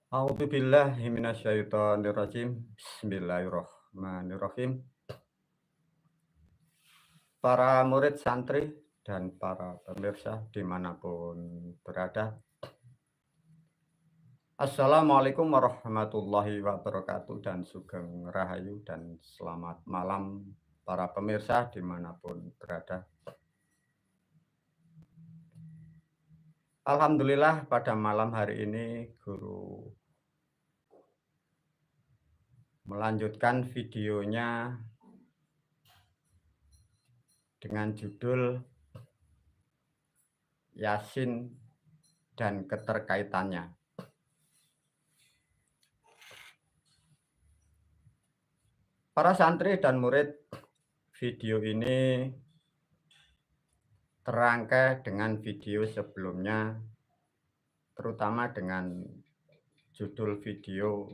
A'udzubillahi minasyaitonirrajim. Bismillahirrahmanirrahim. Para murid santri dan para pemirsa dimanapun berada. Assalamualaikum warahmatullahi wabarakatuh dan sugeng rahayu dan selamat malam para pemirsa dimanapun berada. Alhamdulillah pada malam hari ini guru melanjutkan videonya dengan judul Yasin dan keterkaitannya. Para santri dan murid, video ini terangkai dengan video sebelumnya, terutama dengan judul video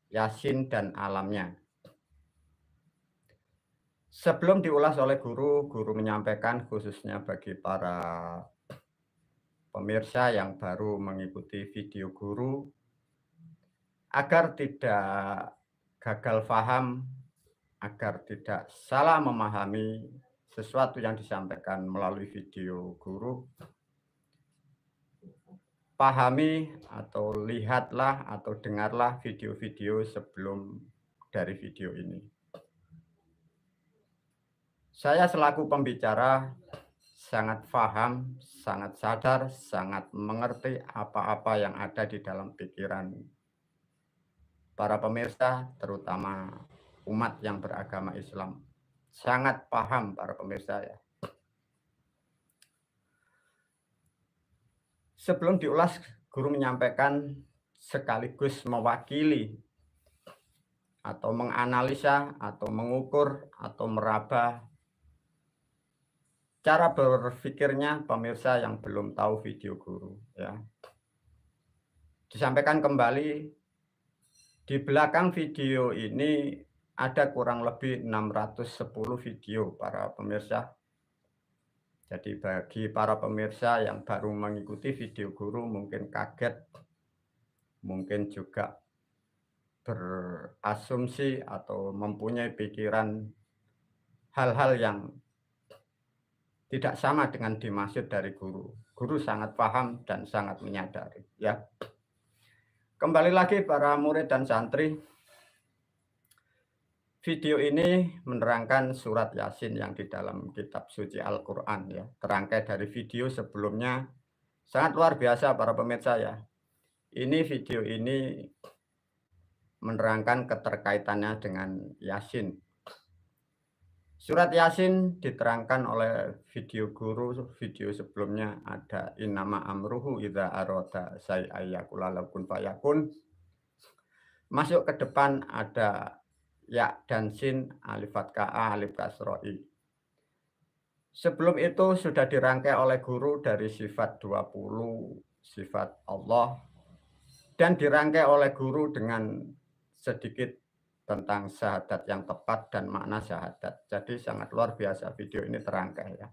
Yasin dan alamnya. Sebelum diulas oleh guru menyampaikan khususnya bagi para pemirsa yang baru mengikuti video guru, agar tidak gagal paham, agar tidak salah memahami sesuatu yang disampaikan melalui video guru, pahami atau lihatlah atau dengarlah video-video sebelum dari video ini. Saya selaku pembicara sangat paham, sangat sadar, sangat mengerti apa-apa yang ada di dalam pikiran para pemirsa, terutama umat yang beragama Islam. Sangat paham para pemirsa ya. Sebelum diulas, guru menyampaikan sekaligus mewakili atau menganalisa atau mengukur atau meraba cara berpikirnya pemirsa yang belum tahu video guru ya. Disampaikan kembali, di belakang video ini ada kurang lebih 610 video para pemirsa. Jadi bagi para pemirsa yang baru mengikuti video guru mungkin kaget, mungkin juga berasumsi atau mempunyai pikiran hal-hal yang tidak sama dengan dimaksud dari guru. Guru sangat paham dan sangat menyadari ya. Kembali lagi para murid dan santri, video ini menerangkan surat Yasin yang di dalam kitab suci Al-Quran ya. Terangkai dari video sebelumnya, sangat luar biasa para pemirsa ya. Ini video ini menerangkan keterkaitannya dengan Yasin. Surat Yasin diterangkan oleh video guru, video sebelumnya ada innama amruhu idza arada syai'an yaqula lahu kun fayakun. Masuk ke depan ada ya dan sin, alif fathah, alif kasroi. Sebelum itu sudah dirangkai oleh guru dari sifat 20, sifat Allah, dan dirangkai oleh guru dengan sedikit tentang syahadat yang tepat dan makna syahadat. Jadi sangat luar biasa video ini terangkai ya.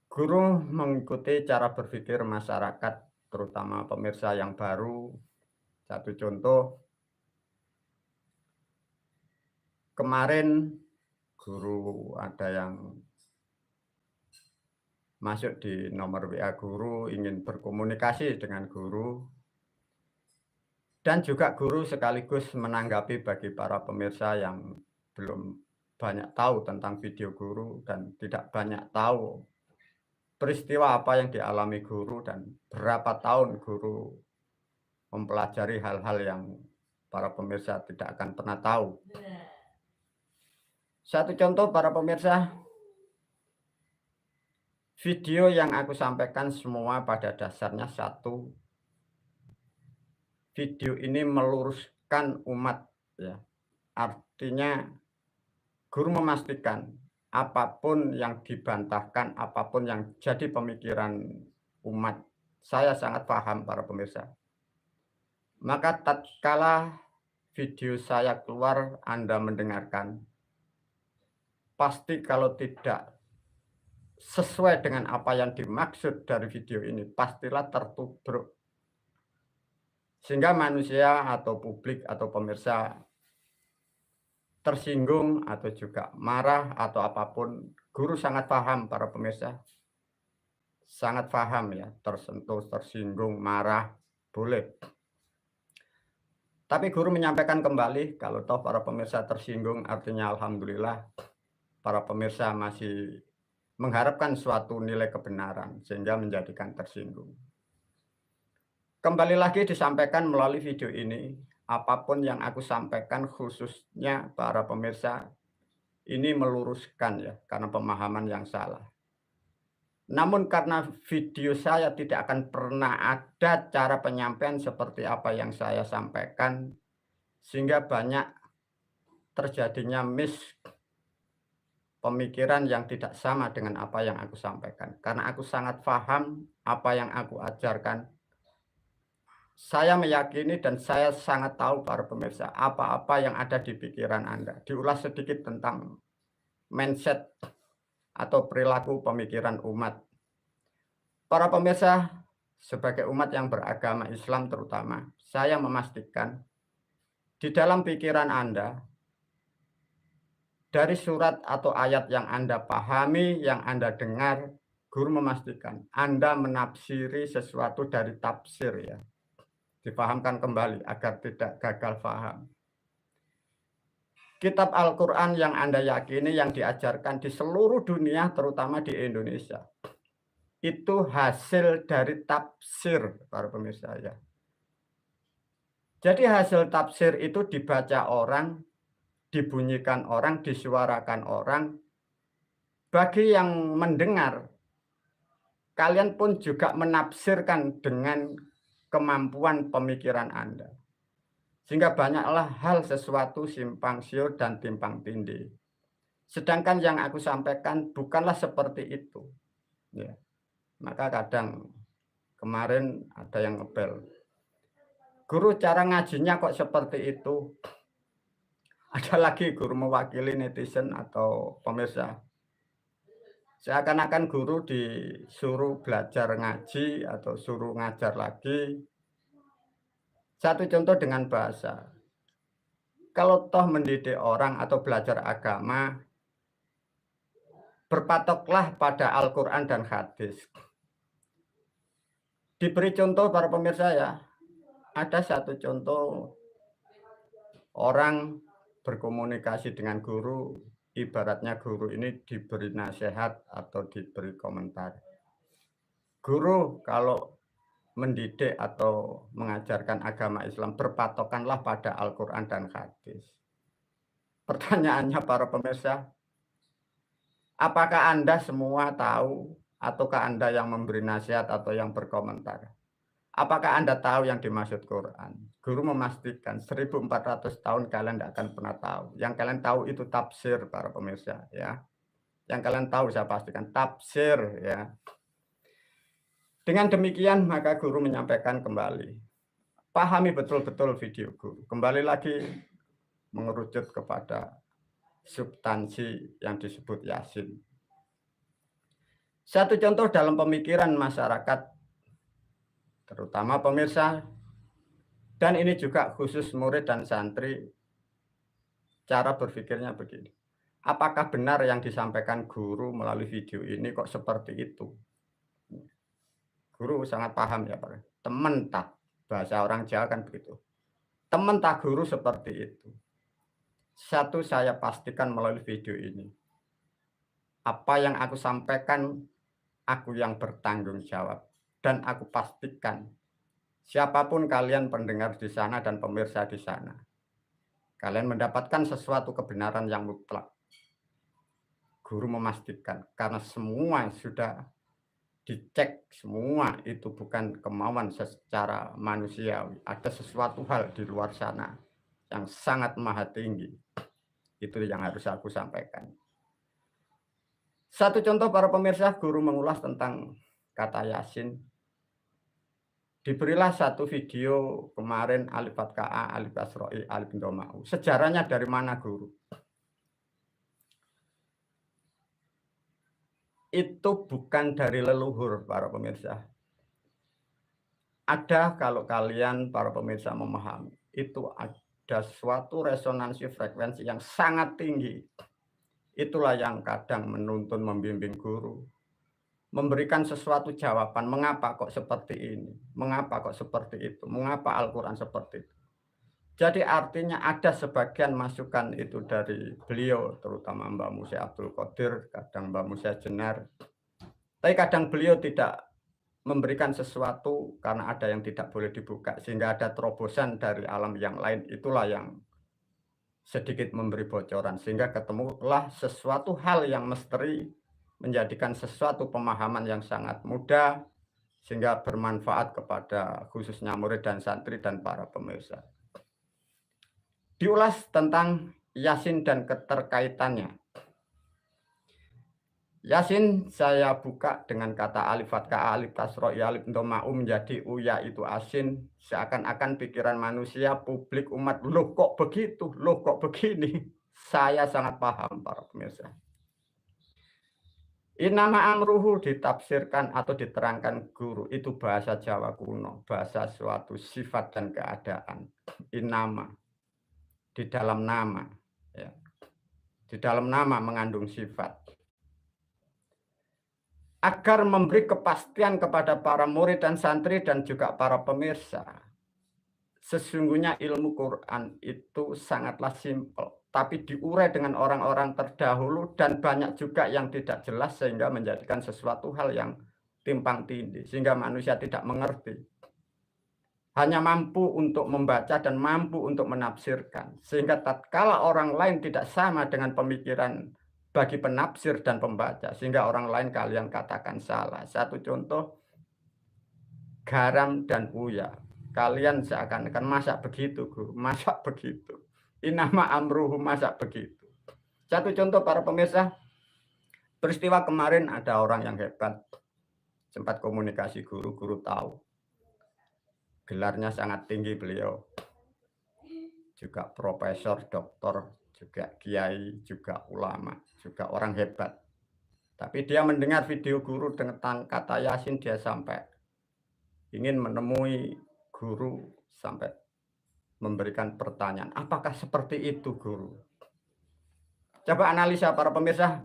Guru mengikuti cara berpikir masyarakat, terutama pemirsa yang baru. Satu contoh, kemarin guru ada yang masuk di nomor WA guru, ingin berkomunikasi dengan guru. Dan juga guru sekaligus menanggapi bagi para pemirsa yang belum banyak tahu tentang video guru dan tidak banyak tahu peristiwa apa yang dialami guru dan berapa tahun guru mempelajari hal-hal yang para pemirsa tidak akan pernah tahu. Satu contoh para pemirsa, video yang aku sampaikan semua pada dasarnya satu, video ini meluruskan umat ya. Artinya guru memastikan apapun yang dibantahkan, apapun yang jadi pemikiran umat, saya sangat paham para pemirsa. Maka tatkala video saya keluar, Anda mendengarkan, pasti kalau tidak sesuai dengan apa yang dimaksud dari video ini, pastilah tertubruk. Sehingga manusia atau publik atau pemirsa tersinggung atau juga marah atau apapun, guru sangat paham para pemirsa. Sangat paham ya, tersentuh, tersinggung, marah, boleh. Tapi guru menyampaikan kembali, kalau toh para pemirsa tersinggung, artinya alhamdulillah para pemirsa masih mengharapkan suatu nilai kebenaran, sehingga menjadikan tersinggung. Kembali lagi disampaikan melalui video ini, apapun yang aku sampaikan khususnya para pemirsa, ini meluruskan ya, karena pemahaman yang salah. Namun karena video saya tidak akan pernah ada cara penyampaian seperti apa yang saya sampaikan, sehingga banyak terjadinya pemikiran yang tidak sama dengan apa yang aku sampaikan. Karena aku sangat paham apa yang aku ajarkan. Saya meyakini dan saya sangat tahu para pemirsa apa-apa yang ada di pikiran Anda. Diulas sedikit tentang mindset atau perilaku pemikiran umat. Para pemirsa, sebagai umat yang beragama Islam terutama, saya memastikan di dalam pikiran Anda, dari surat atau ayat yang Anda pahami, yang Anda dengar, guru memastikan Anda menafsiri sesuatu dari tafsir ya. Dipahamkan kembali agar tidak gagal paham. Kitab Al-Quran yang Anda yakini, yang diajarkan di seluruh dunia, terutama di Indonesia, itu hasil dari tafsir para pemirsa ya. Jadi hasil tafsir itu dibaca orang, dibunyikan orang, disuarakan orang. Bagi yang mendengar, kalian pun juga menafsirkan dengan kemampuan pemikiran Anda. Sehingga banyaklah hal sesuatu simpang siur dan timpang tindih. Sedangkan yang aku sampaikan bukanlah seperti itu. Ya. Maka kadang kemarin ada yang ngebel, guru cara ngajinya kok seperti itu. Ada lagi guru mewakili netizen atau pemirsa. Seakan-akan guru disuruh belajar ngaji atau suruh ngajar lagi. Satu contoh dengan bahasa. Kalau toh mendidik orang atau belajar agama, berpatoklah pada Al-Quran dan hadis. Diberi contoh para pemirsa ya, ada satu contoh orang berkomunikasi dengan guru, ibaratnya guru ini diberi nasihat atau diberi komentar. Guru kalau mendidik atau mengajarkan agama Islam, berpatokanlah pada Al-Quran dan hadis. Pertanyaannya para pemirsa, apakah Anda semua tahu, ataukah Anda yang memberi nasihat atau yang berkomentar? Apakah Anda tahu yang dimaksud Quran? Guru memastikan 1400 tahun kalian tidak akan pernah tahu. Yang kalian tahu itu tafsir para pemirsa ya. Yang kalian tahu saya pastikan tafsir ya. Dengan demikian maka guru menyampaikan kembali. Pahami betul-betul video guru. Kembali lagi mengerucut kepada substansi yang disebut Yasin. Satu contoh dalam pemikiran masyarakat, terutama pemirsa, dan ini juga khusus murid dan santri, cara berpikirnya begini. Apakah benar yang disampaikan guru melalui video ini kok seperti itu? Guru sangat paham ya Pak. Temen tak, bahasa orang Jawa kan begitu. Temen tak guru seperti itu. Satu saya pastikan melalui video ini. Apa yang aku sampaikan, aku yang bertanggung jawab. Dan aku pastikan, siapapun kalian pendengar di sana dan pemirsa di sana, kalian mendapatkan sesuatu kebenaran yang mutlak. Guru memastikan, karena semua sudah dicek, semua itu bukan kemauan secara manusiawi. Ada sesuatu hal di luar sana yang sangat maha tinggi. Itu yang harus aku sampaikan. Satu contoh para pemirsa, guru mengulas tentang kata Yasin. Diberilah satu video kemarin Alif Fathah A, Alif Asroi, Alif Doma'u. Sejarahnya dari mana guru? itu bukan dari leluhur, para pemirsa. Ada, kalau kalian para pemirsa memahami, itu ada suatu resonansi frekuensi yang sangat tinggi. Itulah yang kadang menuntun membimbing guru, memberikan sesuatu jawaban, mengapa kok seperti ini, mengapa kok seperti itu, mengapa Al-Quran seperti itu. Jadi artinya ada sebagian masukan itu dari beliau, terutama Mbak Musa Abdul Qadir, kadang Mbak Musa Jenar. Tapi kadang beliau tidak memberikan sesuatu karena ada yang tidak boleh dibuka, sehingga ada terobosan dari alam yang lain. Itulah yang sedikit memberi bocoran, sehingga ketemulah sesuatu hal yang misteri, menjadikan sesuatu pemahaman yang sangat mudah, sehingga bermanfaat kepada khususnya murid dan santri dan para pemirsa. Diulas tentang Yasin dan keterkaitannya. Yasin saya buka dengan kata alif fathah alif kasro alif domau menjadi uya itu asin, seakan-akan pikiran manusia publik umat, loh kok begitu, loh kok begini. Saya sangat paham para pemirsa. Innama amruhu ditafsirkan atau diterangkan guru, itu bahasa Jawa kuno, bahasa suatu sifat dan keadaan. Innama, di dalam nama, ya. Di dalam nama mengandung sifat. Agar memberi kepastian kepada para murid dan santri dan juga para pemirsa. Sesungguhnya ilmu Quran itu sangatlah simpel, tapi diurai dengan orang-orang terdahulu dan banyak juga yang tidak jelas, sehingga menjadikan sesuatu hal yang timpang tindih, sehingga manusia tidak mengerti. Hanya mampu untuk membaca dan mampu untuk menafsirkan, sehingga tatkala orang lain tidak sama dengan pemikiran bagi penafsir dan pembaca, sehingga orang lain kalian katakan salah. Satu contoh, garam dan uya. Kalian seakan-akan masak begitu, guru, masak begitu. Innama amruhu, masak begitu. Satu contoh para pemirsa, peristiwa kemarin ada orang yang hebat, sempat komunikasi guru tahu. Gelarnya sangat tinggi beliau. Juga profesor, doktor, juga kiai, juga ulama, juga orang hebat. Tapi dia mendengar video guru tentang kata Yasin, dia sampai ingin menemui guru, sampai memberikan pertanyaan, apakah seperti itu guru? Coba analisa para pemirsa.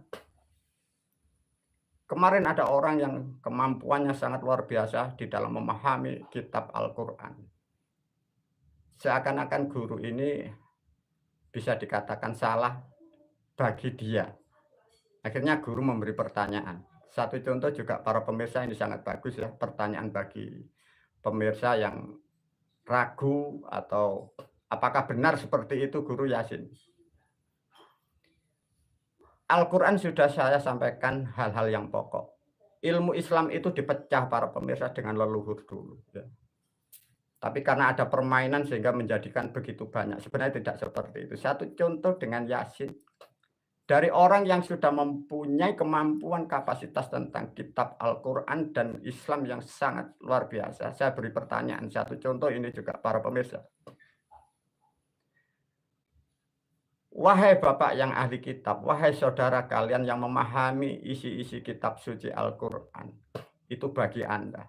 Kemarin ada orang yang kemampuannya sangat luar biasa di dalam memahami kitab Al-Quran. Seakan-akan guru ini bisa dikatakan salah bagi dia. Akhirnya guru memberi pertanyaan. Satu contoh juga para pemirsa, ini sangat bagus ya, pertanyaan bagi pemirsa yang ragu atau apakah benar seperti itu guru Yasin. Al-Quran sudah saya sampaikan hal-hal yang pokok. Ilmu Islam itu dipecah para pemirsa dengan leluhur dulu. Ya. Tapi karena ada permainan sehingga menjadikan begitu banyak. Sebenarnya tidak seperti itu. Satu contoh dengan Yasin. Dari orang yang sudah mempunyai kemampuan kapasitas tentang kitab Al-Quran dan Islam yang sangat luar biasa. Saya beri pertanyaan. Satu contoh ini juga para pemirsa. Wahai Bapak yang ahli kitab, wahai saudara kalian yang memahami isi-isi kitab suci Al-Quran, itu bagi Anda.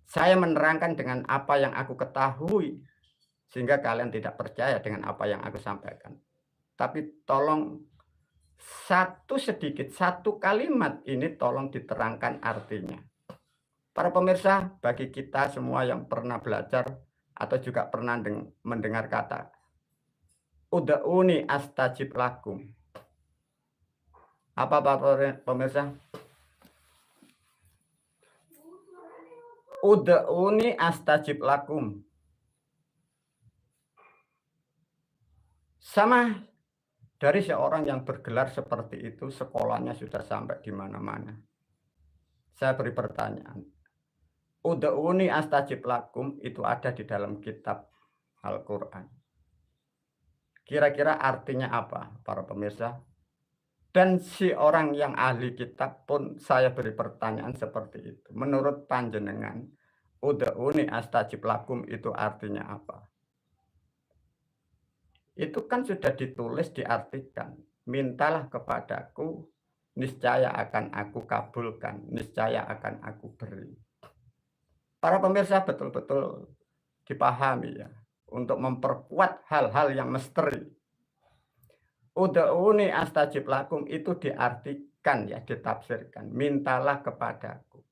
Saya menerangkan dengan apa yang aku ketahui, sehingga kalian tidak percaya dengan apa yang aku sampaikan. Tapi tolong satu kalimat ini tolong diterangkan artinya. Para pemirsa, bagi kita semua yang pernah belajar atau juga pernah mendengar kata Ud'uni astajib lakum. Apa pemirsa? Ud'uni astajib lakum. Sama dari seorang yang bergelar seperti itu, sekolahnya sudah sampai di mana-mana. Saya beri pertanyaan. Ud'uni astajib lakum itu ada di dalam kitab Al-Quran. Kira-kira artinya apa para pemirsa? Dan si orang yang ahli kitab pun saya beri pertanyaan seperti itu. Menurut panjenengan, ud'uni astajib lakum itu artinya apa? Itu kan sudah ditulis, diartikan. Mintalah kepadaku, niscaya akan aku kabulkan, niscaya akan aku beri. Para pemirsa betul-betul dipahami ya, untuk memperkuat hal-hal yang misteri. Ud'uni astajib lakum itu diartikan ya, ditafsirkan, mintalah kepadaku.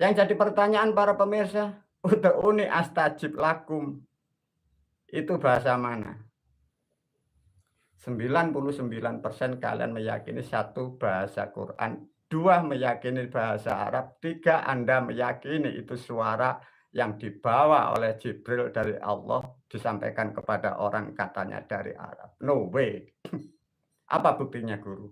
Yang jadi pertanyaan para pemirsa, ud'uni astajib lakum itu bahasa mana? 99% kalian meyakini satu bahasa Quran, 2 meyakini bahasa Arab, 3 Anda meyakini itu suara yang dibawa oleh Jibril dari Allah disampaikan kepada orang katanya dari Arab. No way. Apa buktinya guru?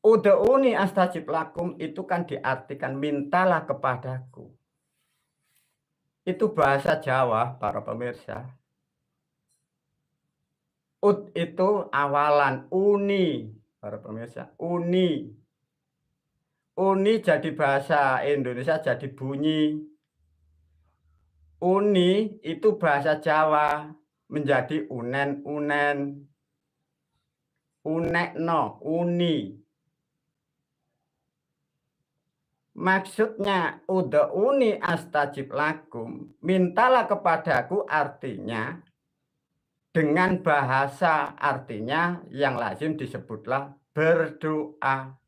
Ud'uni astajib lakum itu kan diartikan mintalah kepadaku. Itu bahasa Jawa para pemirsa. Ud itu awalan, uni, para pemirsa, uni. Uni jadi bahasa Indonesia jadi bunyi. Uni itu bahasa Jawa menjadi unen-unen. Unekno, uni. Maksudnya ud'uni astajib lakum, mintalah kepadaku artinya dengan bahasa artinya yang lazim disebutlah berdoa.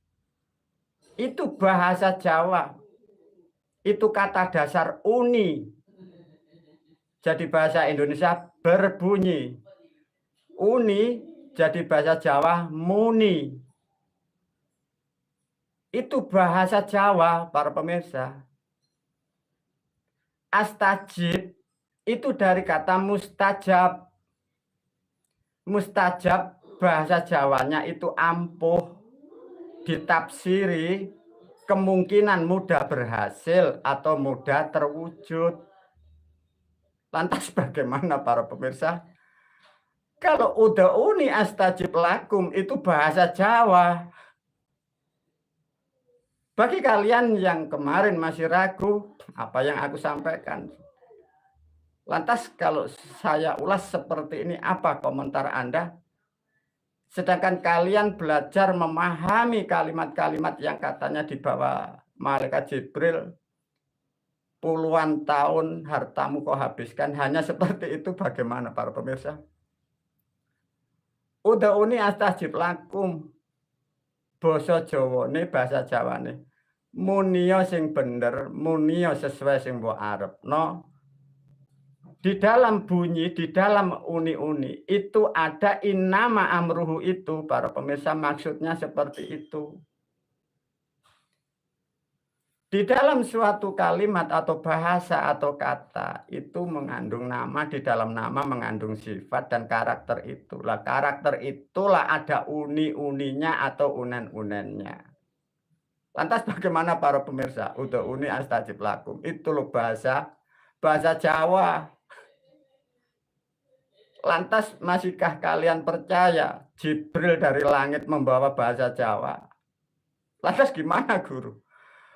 Itu bahasa Jawa. Itu kata dasar uni. Jadi bahasa Indonesia berbunyi. Uni jadi bahasa Jawa muni. Itu bahasa Jawa para pemirsa. Astajib itu dari kata mustajab. Mustajab bahasa Jawanya itu ampuh, ditafsiri kemungkinan mudah berhasil atau mudah terwujud. Lantas bagaimana para pemirsa? Kalau ud'uni astajib lakum itu bahasa Jawa. Bagi kalian yang kemarin masih ragu apa yang aku sampaikan, lantas kalau saya ulas seperti ini, apa komentar Anda? Sedangkan kalian belajar memahami kalimat-kalimat yang katanya dibawa malaikat Jibril, puluhan tahun hartamu kau habiskan, hanya seperti itu, bagaimana para pemirsa? Ud'uni astajib lakum, basa Jawane, bahasa Jawane, munio sing bener, munio sesuai sing mbok arepno. Di dalam bunyi, di dalam uni-uni itu ada innama amruhu itu, para pemirsa, maksudnya seperti itu. Di dalam suatu kalimat atau bahasa atau kata itu mengandung nama, di dalam nama mengandung sifat dan karakter itulah. Karakter itulah ada uni-uninya atau unen-unennya. Lantas bagaimana para pemirsa? Ud'uni astajib lakum. Itu loh bahasa Jawa. Lantas masihkah kalian percaya Jibril dari langit membawa bahasa Jawa? Lantas gimana guru?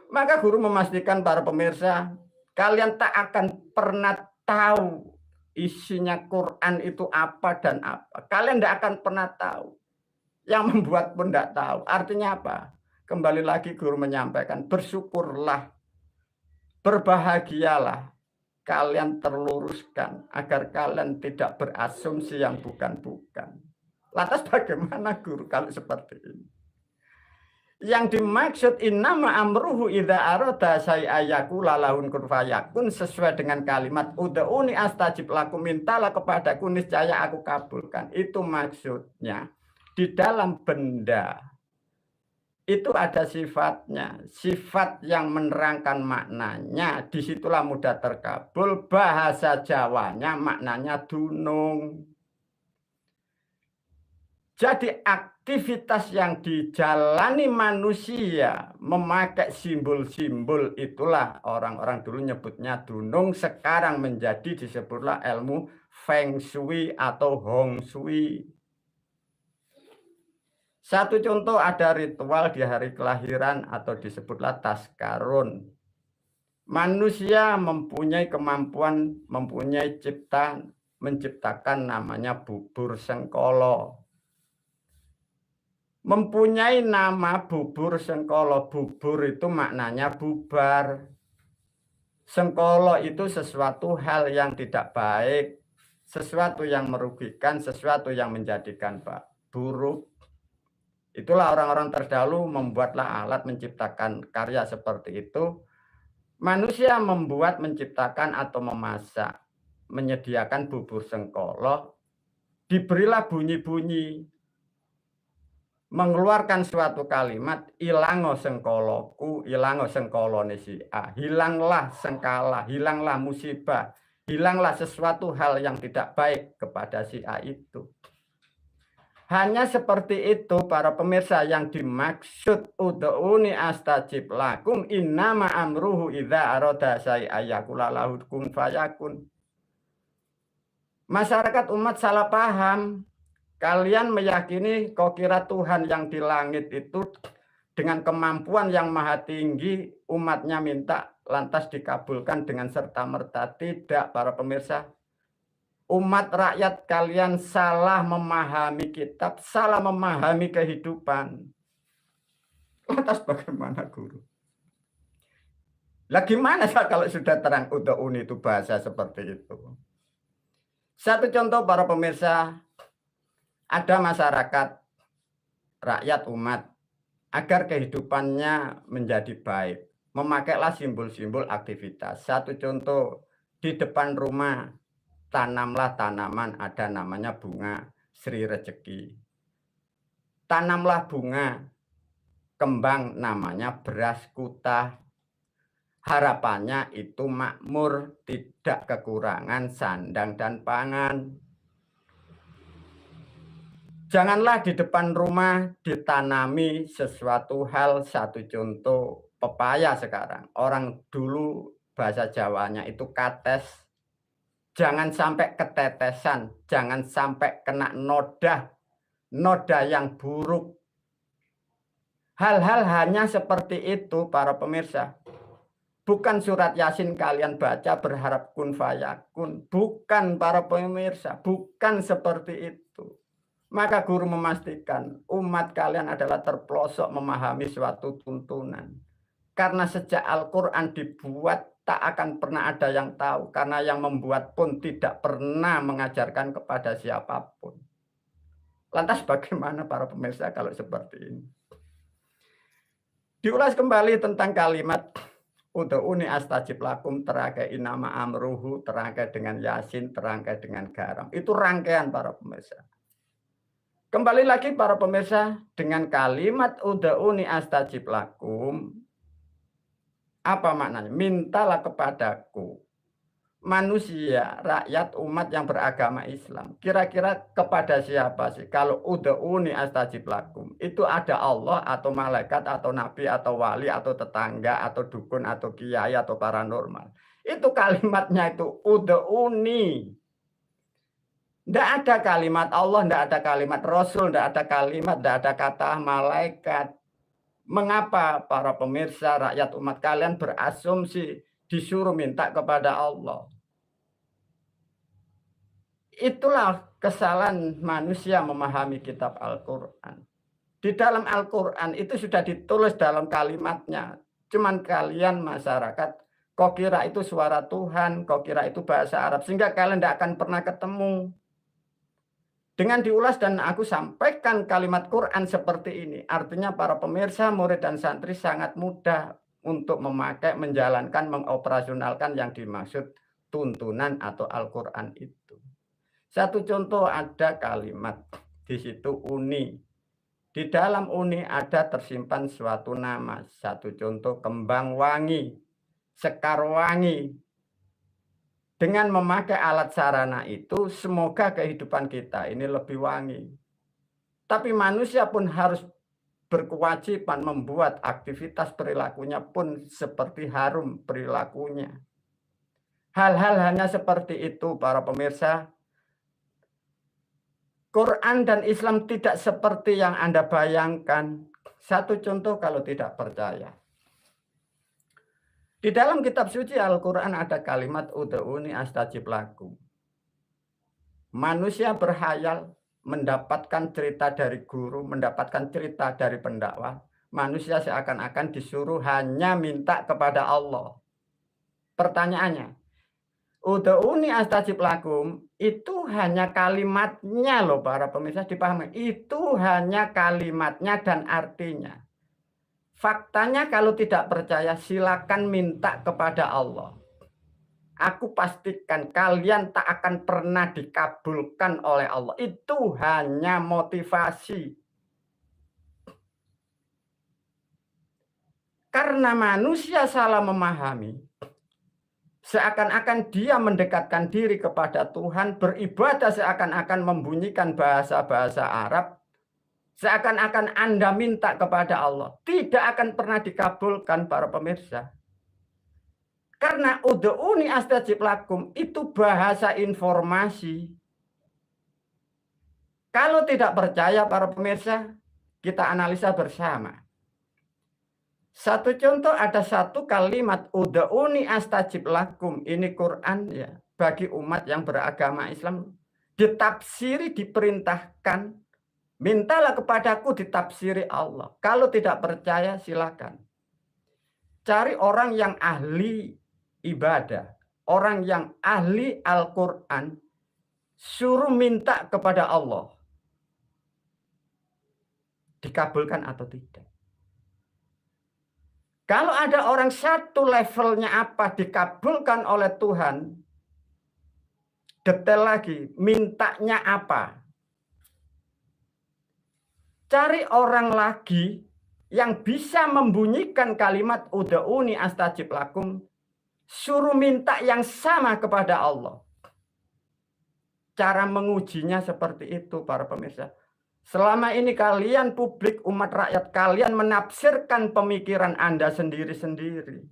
Maka guru memastikan para pemirsa, kalian tak akan pernah tahu isinya Quran itu apa dan apa. Kalian tidak akan pernah tahu. Yang membuat pun tidak tahu. Artinya apa? Kembali lagi guru menyampaikan, bersyukurlah, berbahagialah. Kalian terluruskan agar kalian tidak berasumsi yang bukan-bukan. Lantas bagaimana guru kalau seperti ini? Yang dimaksud innama amruhu idza arada syai'an yaqula lahun kun fayakun sesuai dengan kalimat ud'uni astajib lakum, mintalah kepadaku niscaya aku kabulkan. Itu maksudnya di dalam benda itu ada sifatnya, sifat yang menerangkan maknanya, disitulah mudah terkabul. Bahasa Jawanya maknanya dunung. Jadi aktivitas yang dijalani manusia memakai simbol-simbol itulah orang-orang dulu nyebutnya dunung, sekarang menjadi disebutlah ilmu Feng Shui atau Hong Shui. Satu contoh, ada ritual di hari kelahiran atau disebutlah taskarun. Manusia mempunyai kemampuan, mempunyai ciptaan, menciptakan namanya bubur sengkolo. mempunyai nama bubur sengkolo. Bubur itu maknanya bubar. Sengkolo itu sesuatu hal yang tidak baik, sesuatu yang merugikan, sesuatu yang menjadikan buruk. Itulah orang-orang terdahulu membuatlah alat menciptakan karya seperti itu. Manusia membuat, menciptakan atau memasak, menyediakan bubur sengkolo, diberilah bunyi-bunyi, mengeluarkan suatu kalimat, ilango sengkoloku, ilango sengkolone si A, hilanglah sengkala, hilanglah musibah, hilanglah sesuatu hal yang tidak baik kepada si A itu. Hanya seperti itu para pemirsa yang dimaksud ud'uni astajib lakum innama amruhu idza arada syai'an yaqula lahu kun fayakun. Masyarakat umat salah paham. Kalian meyakini kau kira Tuhan yang di langit itu dengan kemampuan yang maha tinggi, umatnya minta lantas dikabulkan dengan serta-merta. Tidak para pemirsa. Umat rakyat kalian salah memahami kitab, salah memahami kehidupan. Lantas bagaimana guru? Lah gimana kalau sudah terang ud'uni itu bahasa seperti itu? Satu contoh para pemirsa, ada masyarakat, rakyat umat, agar kehidupannya menjadi baik. Memakailah simbol-simbol aktivitas. Satu contoh, di depan rumah, tanamlah tanaman ada namanya bunga Sri Rezeki. Tanamlah bunga kembang namanya beras kutah. Harapannya itu makmur, tidak kekurangan sandang dan pangan. Janganlah di depan rumah ditanami sesuatu hal. Satu contoh, pepaya sekarang. Orang dulu bahasa Jawanya itu kates. Jangan sampai ketetesan, jangan sampai kena noda yang buruk. Hal-hal hanya seperti itu para pemirsa. Bukan surat Yasin kalian baca berharap kun fayakun. Bukan para pemirsa, bukan seperti itu. Maka guru memastikan umat kalian adalah terpelosok memahami suatu tuntunan. Karena sejak Al-Quran dibuat, tak akan pernah ada yang tahu. Karena yang membuat pun tidak pernah mengajarkan kepada siapapun. Lantas bagaimana para pemirsa kalau seperti ini? Diulas kembali tentang kalimat ud'uni astajib lakum, terangkai inama amruhu, terangkai dengan Yasin, terangkai dengan garam. Itu rangkaian para pemirsa. Kembali lagi para pemirsa, dengan kalimat ud'uni astajib lakum, apa maknanya? Mintalah kepadaku. Manusia, rakyat, umat yang beragama Islam. Kira-kira kepada siapa sih? Kalau ud'uni astajib lakum, itu ada Allah atau malaikat atau nabi atau wali atau tetangga atau dukun atau kiai atau paranormal. Itu kalimatnya itu ud'uni. Tidak ada kalimat Allah, tidak ada kalimat Rasul, tidak ada kalimat, tidak ada kata malaikat. Mengapa para pemirsa rakyat umat kalian berasumsi disuruh minta kepada Allah? Itulah kesalahan manusia memahami kitab Al-Quran. Di dalam Al-Quran itu sudah ditulis dalam kalimatnya. Cuman kalian masyarakat, kok kira itu suara Tuhan, kok kira itu bahasa Arab. Sehingga kalian tidak akan pernah ketemu. Dengan diulas dan aku sampaikan kalimat Quran seperti ini. Artinya para pemirsa, murid dan santri sangat mudah untuk memakai, menjalankan, mengoperasionalkan yang dimaksud tuntunan atau Al-Quran itu. Satu contoh ada kalimat di situ uni. Di dalam uni ada tersimpan suatu nama. Satu contoh kembang wangi, sekar wangi. Dengan memakai alat sarana itu, semoga kehidupan kita ini lebih wangi. Tapi manusia pun harus berkewajiban membuat aktivitas perilakunya pun seperti harum perilakunya. Hal-hal hanya seperti itu para pemirsa. Quran dan Islam tidak seperti yang Anda bayangkan. Satu contoh kalau tidak percaya. Di dalam kitab suci Al-Quran ada kalimat ud'uni astajib lakum. Manusia berhayal mendapatkan cerita dari guru, mendapatkan cerita dari pendakwah, manusia seakan-akan disuruh hanya minta kepada Allah. Pertanyaannya, ud'uuni astajib lakum itu hanya kalimatnya loh para pemirsa, dipahami. Itu hanya kalimatnya dan artinya. Faktanya kalau tidak percaya silakan minta kepada Allah. Aku pastikan kalian tak akan pernah dikabulkan oleh Allah. Itu hanya motivasi. Karena manusia salah memahami, seakan-akan dia mendekatkan diri kepada Tuhan, beribadah seakan-akan membunyikan bahasa-bahasa Arab, seakan-akan Anda minta kepada Allah. Tidak akan pernah dikabulkan para pemirsa. Karena ud'uuni astajib lakum itu bahasa informasi. Kalau tidak percaya para pemirsa, kita analisa bersama. Satu contoh, ada satu kalimat ud'uuni astajib lakum. Ini Quran ya, bagi umat yang beragama Islam. Ditafsiri, diperintahkan. Mintalah kepadaku, ditafsiri Allah. Kalau tidak percaya silakan. Cari orang yang ahli ibadah, orang yang ahli Al-Quran, suruh minta kepada Allah. Dikabulkan atau tidak? Kalau ada orang satu levelnya apa dikabulkan oleh Tuhan, detail lagi, mintanya apa? Cari orang lagi yang bisa membunyikan kalimat ud'uuni astajib lakum, suruh minta yang sama kepada Allah. Cara mengujinya seperti itu para pemirsa. Selama ini kalian publik umat rakyat, kalian menafsirkan pemikiran Anda sendiri-sendiri.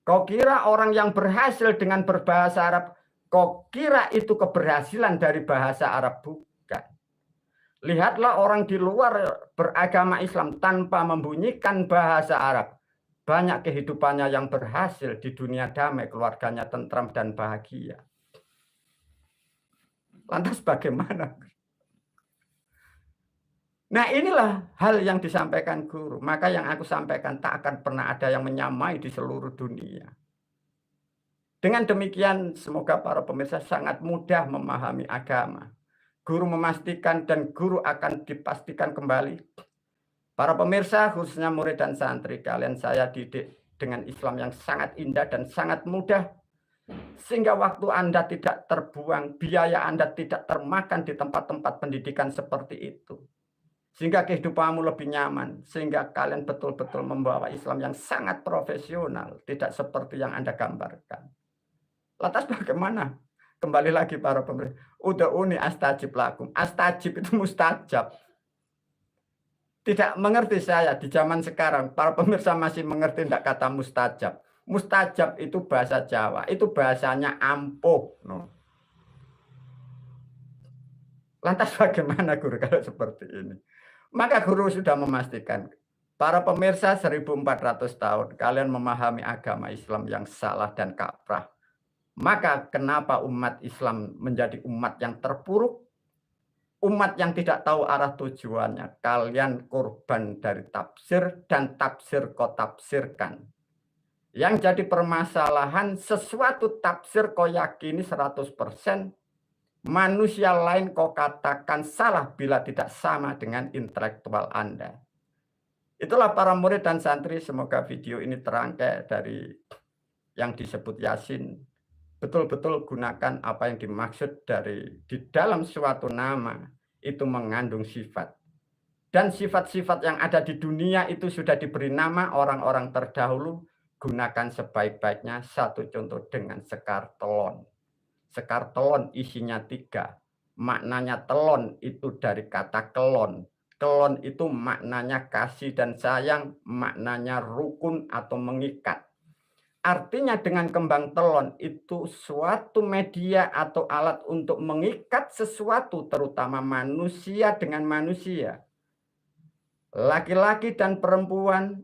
Kau kira orang yang berhasil dengan berbahasa Arab, kau kira itu keberhasilan dari bahasa Arab? Bukan. Lihatlah orang di luar beragama Islam tanpa membunyikan bahasa Arab. Banyak kehidupannya yang berhasil di dunia damai, keluarganya tentram dan bahagia. Lantas bagaimana? Nah inilah hal yang disampaikan guru. Maka yang aku sampaikan tak akan pernah ada yang menyamai di seluruh dunia. Dengan demikian semoga para pemirsa sangat mudah memahami agama. Guru memastikan dan guru akan dipastikan kembali. Para pemirsa khususnya murid dan santri, kalian saya didik dengan Islam yang sangat indah dan sangat mudah. Sehingga waktu Anda tidak terbuang, biaya Anda tidak termakan di tempat-tempat pendidikan seperti itu. Sehingga kehidupanmu lebih nyaman. Sehingga kalian betul-betul membawa Islam yang sangat profesional. Tidak seperti yang Anda gambarkan. Lantas bagaimana? Kembali lagi para pemirsa. Ud'uuni astajib lakum. Astajib itu mustajab. Tidak mengerti saya di zaman sekarang. Para pemirsa masih mengerti tidak kata mustajab. Mustajab itu bahasa Jawa. Itu bahasanya ampuh. Lantas bagaimana guru kalau seperti ini? Maka guru sudah memastikan, para pemirsa 1400 tahun, kalian memahami agama Islam yang salah dan kaprah. Maka kenapa umat Islam menjadi umat yang terpuruk? Umat yang tidak tahu arah tujuannya. Kalian korban dari tafsir dan tafsir kau tafsirkan. Yang jadi permasalahan, sesuatu tafsir kau yakini 100%, manusia lain kau katakan salah bila tidak sama dengan intelektual Anda. Itulah para murid dan santri, semoga video ini terangkai dari yang disebut Yasin. Betul-betul gunakan apa yang dimaksud dari di dalam suatu nama itu mengandung sifat. Dan sifat-sifat yang ada di dunia itu sudah diberi nama orang-orang terdahulu. Gunakan sebaik-baiknya. Satu contoh dengan sekar telon. Sekar telon isinya 3. Maknanya telon itu dari kata kelon. Kelon itu maknanya kasih dan sayang, maknanya rukun atau mengikat. Artinya dengan kembang telon itu suatu media atau alat untuk mengikat sesuatu, terutama manusia dengan manusia. Laki-laki dan perempuan,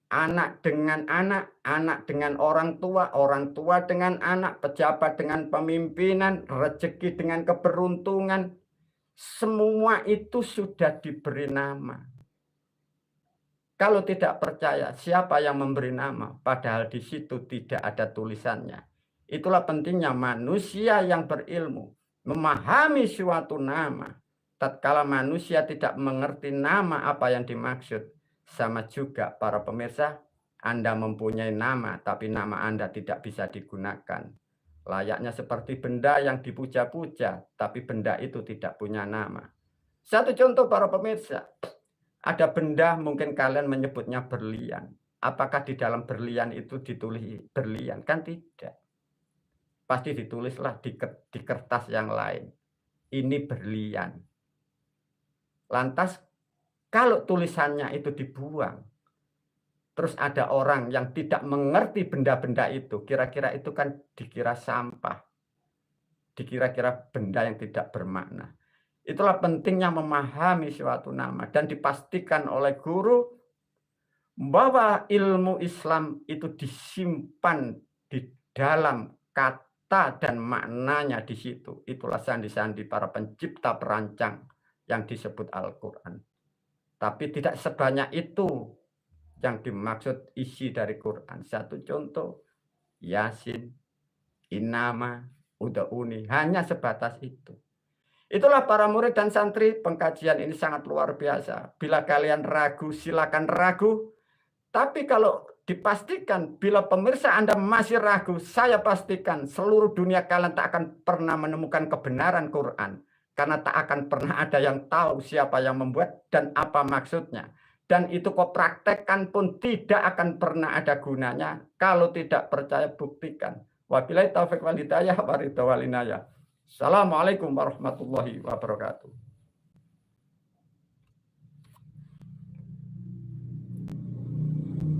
anak dengan anak, anak dengan orang tua dengan anak, pejabat dengan pemimpinan, rezeki dengan keberuntungan. Semua itu sudah diberi nama. Kalau tidak percaya, siapa yang memberi nama? Padahal di situ tidak ada tulisannya. Itulah pentingnya manusia yang berilmu memahami suatu nama. Tatkala manusia tidak mengerti nama apa yang dimaksud, sama juga para pemirsa, Anda mempunyai nama, tapi nama Anda tidak bisa digunakan. Layaknya seperti benda yang dipuja-puja, tapi benda itu tidak punya nama. Satu contoh para pemirsa, ada benda mungkin kalian menyebutnya berlian. Apakah di dalam berlian itu ditulis berlian? Kan tidak. Pasti ditulislah di kertas yang lain. Ini berlian. Lantas kalau tulisannya itu dibuang, terus ada orang yang tidak mengerti benda-benda itu, kira-kira itu kan dikira sampah. Dikira-kira benda yang tidak bermakna. Itulah pentingnya memahami suatu nama dan dipastikan oleh guru bahwa ilmu Islam itu disimpan di dalam kata dan maknanya di situ. Itulah sandi-sandi para pencipta perancang yang disebut Al-Quran. Tapi tidak sebanyak itu yang dimaksud isi dari Quran. Satu contoh, Yasin, Innama, Udauni, hanya sebatas itu. Itulah para murid dan santri, pengkajian ini sangat luar biasa. Bila kalian ragu, silakan ragu. Tapi kalau dipastikan, bila pemirsa Anda masih ragu, saya pastikan seluruh dunia kalian tak akan pernah menemukan kebenaran Quran. Karena tak akan pernah ada yang tahu siapa yang membuat dan apa maksudnya. Dan itu kau praktekkan pun tidak akan pernah ada gunanya. Kalau tidak percaya, buktikan. Wabillahi taufiq wal hidayah wa ridha wal inayah. Assalamualaikum warahmatullahi wabarakatuh.